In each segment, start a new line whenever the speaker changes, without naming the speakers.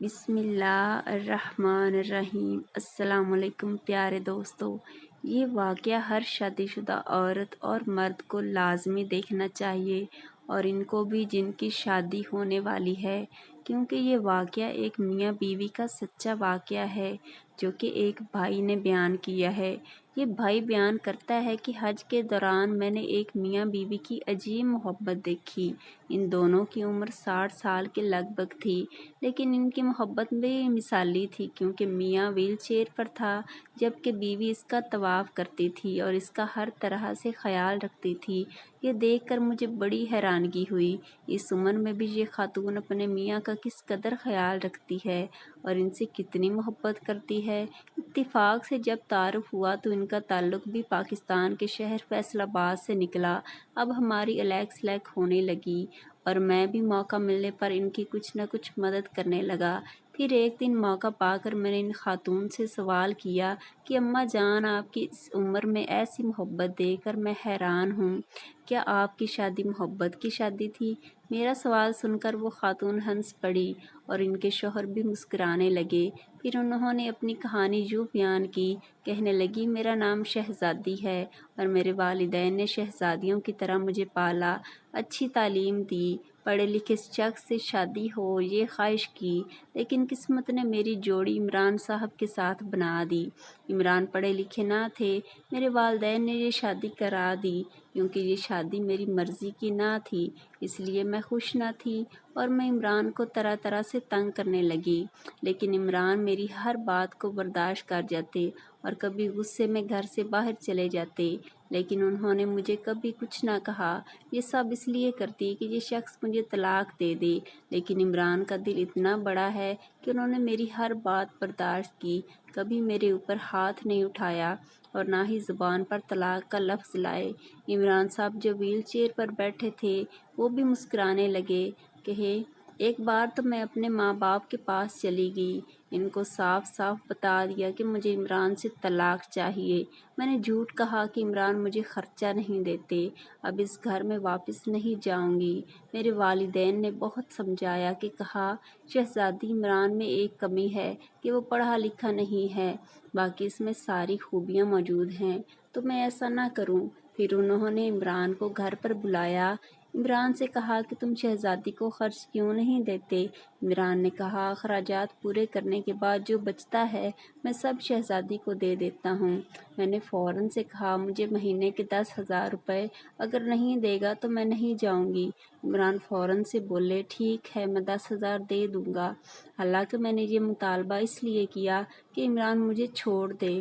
بسم اللہ الرحمن الرحیم۔ السلام علیکم پیارے دوستو، یہ واقعہ ہر شادی شدہ عورت اور مرد کو لازمی دیکھنا چاہیے، اور ان کو بھی جن کی شادی ہونے والی ہے، کیونکہ یہ واقعہ ایک میاں بیوی کا سچا واقعہ ہے جو کہ ایک بھائی نے بیان کیا ہے۔ یہ بھائی بیان کرتا ہے کہ حج کے دوران میں نے ایک میاں بیوی کی عجیب محبت دیکھی۔ ان دونوں کی عمر 60 سال کے لگ بھگ تھی، لیکن ان کی محبت بے مثالی تھی، کیونکہ میاں ویل چیئر پر تھا جبکہ بیوی اس کا طواف کرتی تھی اور اس کا ہر طرح سے خیال رکھتی تھی۔ یہ دیکھ کر مجھے بڑی حیرانگی ہوئی، اس عمر میں بھی یہ خاتون اپنے میاں کا کس قدر خیال رکھتی ہے اور ان سے کتنی محبت کرتی ہے۔ اتفاق سے جب تعارف ہوا تو ان کا تعلق بھی پاکستان کے شہر فیصل آباد سے نکلا۔ اب ہماری الیک سلیک ہونے لگی اور میں بھی موقع ملنے پر ان کی کچھ نہ کچھ مدد کرنے لگا۔ پھر ایک دن موقع پا کر میں نے ان خاتون سے سوال کیا کہ اماں جان، آپ کی اس عمر میں ایسی محبت دیکھ کر میں حیران ہوں، کیا آپ کی شادی محبت کی شادی تھی؟ میرا سوال سن کر وہ خاتون ہنس پڑی اور ان کے شوہر بھی مسکرانے لگے۔ پھر انہوں نے اپنی کہانی یوں بیان کی، کہنے لگی، میرا نام شہزادی ہے اور میرے والدین نے شہزادیوں کی طرح مجھے پالا، اچھی تعلیم دی، پڑھے لکھے شخص سے شادی ہو یہ خواہش کی، لیکن قسمت نے میری جوڑی عمران صاحب کے ساتھ بنا دی۔ عمران پڑھے لکھے نہ تھے، میرے والدین نے یہ شادی کرا دی کیونکہ یہ شادی میری مرضی کی نہ تھی، اس لیے میں خوش نہ تھی اور میں عمران کو طرح طرح سے تنگ کرنے لگی، لیکن عمران میری ہر بات کو برداشت کر جاتے اور کبھی غصے میں گھر سے باہر چلے جاتے، لیکن انہوں نے مجھے کبھی کچھ نہ کہا۔ یہ سب اس لیے کرتی کہ یہ شخص مجھے طلاق دے دے، لیکن عمران کا دل اتنا بڑا ہے کہ انہوں نے میری ہر بات برداشت کی، کبھی میرے اوپر ہاتھ نہیں اٹھایا اور نہ ہی زبان پر طلاق کا لفظ لائے۔ عمران صاحب جو ویل چیئر پر بیٹھے تھے وہ بھی مسکرانے لگے، کہے، ایک بار تو میں اپنے ماں باپ کے پاس چلی گئی، ان کو صاف صاف بتا دیا کہ مجھے عمران سے طلاق چاہیے۔ میں نے جھوٹ کہا کہ عمران مجھے خرچہ نہیں دیتے، اب اس گھر میں واپس نہیں جاؤں گی۔ میرے والدین نے بہت سمجھایا کہ کہا، شہزادی، عمران میں ایک کمی ہے کہ وہ پڑھا لکھا نہیں ہے، باقی اس میں ساری خوبیاں موجود ہیں، تو میں ایسا نہ کروں۔ پھر انہوں نے عمران کو گھر پر بلایا، عمران سے کہا کہ تم شہزادی کو خرچ کیوں نہیں دیتے؟ عمران نے کہا، اخراجات پورے کرنے کے بعد جو بچتا ہے میں سب شہزادی کو دے دیتا ہوں۔ میں نے فوراً سے کہا، مجھے مہینے کے 10,000 روپے اگر نہیں دے گا تو میں نہیں جاؤں گی۔ عمران فوراً سے بولے، ٹھیک ہے، میں 10,000 دے دوں گا۔ حالانکہ میں نے یہ مطالبہ اس لیے کیا کہ عمران مجھے چھوڑ دے۔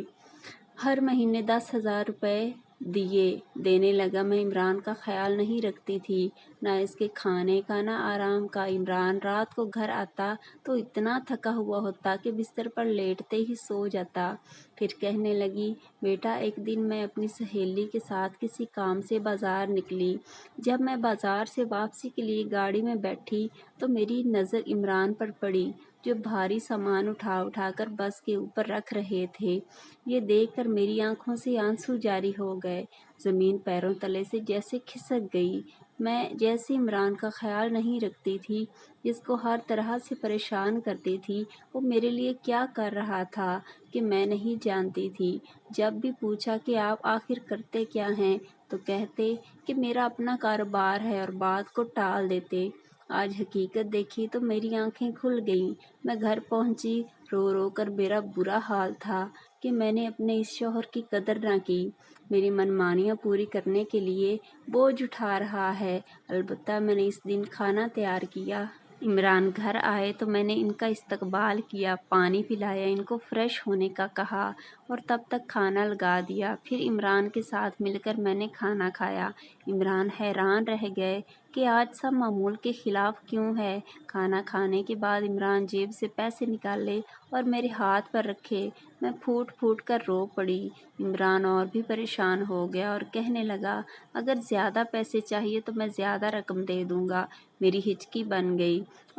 ہر مہینے 10,000 روپے دینے لگا۔ میں عمران کا خیال نہیں رکھتی تھی، نہ اس کے کھانے کا نہ آرام کا۔ عمران رات کو گھر آتا تو اتنا تھکا ہوا ہوتا کہ بستر پر لیٹتے ہی سو جاتا۔ پھر کہنے لگی، بیٹا، ایک دن میں اپنی سہیلی کے ساتھ کسی کام سے بازار نکلی، جب میں بازار سے واپسی کے لیے گاڑی میں بیٹھی تو میری نظر عمران پر پڑی جو بھاری سامان اٹھا اٹھا کر بس کے اوپر رکھ رہے تھے۔ یہ دیکھ کر میری آنکھوں سے آنسو جاری ہو گئے، زمین پیروں تلے سے جیسے کھسک گئی۔ میں جیسے عمران کا خیال نہیں رکھتی تھی، جس کو ہر طرح سے پریشان کرتی تھی، وہ میرے لیے کیا کر رہا تھا کہ میں نہیں جانتی تھی۔ جب بھی پوچھا کہ آپ آخر کرتے کیا ہیں تو کہتے کہ میرا اپنا کاروبار ہے اور بات کو ٹال دیتے۔ آج حقیقت دیکھی تو میری آنکھیں کھل گئیں۔ میں گھر پہنچی، رو رو کر میرا برا حال تھا کہ میں نے اپنے اس شوہر کی قدر نہ کی، میری منمانیاں پوری کرنے کے لیے بوجھ اٹھا رہا ہے۔ البتہ میں نے اس دن کھانا تیار کیا۔ عمران گھر آئے تو میں نے ان کا استقبال کیا، پانی پلایا، ان کو فریش ہونے کا کہا اور تب تک کھانا لگا دیا۔ پھر عمران کے ساتھ مل کر میں نے کھانا کھایا۔ عمران حیران رہ گئے کہ آج سب معمول کے خلاف کیوں ہے۔ کھانا کھانے کے بعد عمران جیب سے پیسے نکالے اور میرے ہاتھ پر رکھے۔ میں پھوٹ پھوٹ کر رو پڑی۔ عمران اور بھی پریشان ہو گیا اور کہنے لگا، اگر زیادہ پیسے چاہیے تو میں زیادہ رقم دے دوں گا۔ میری ہچکی بن گئی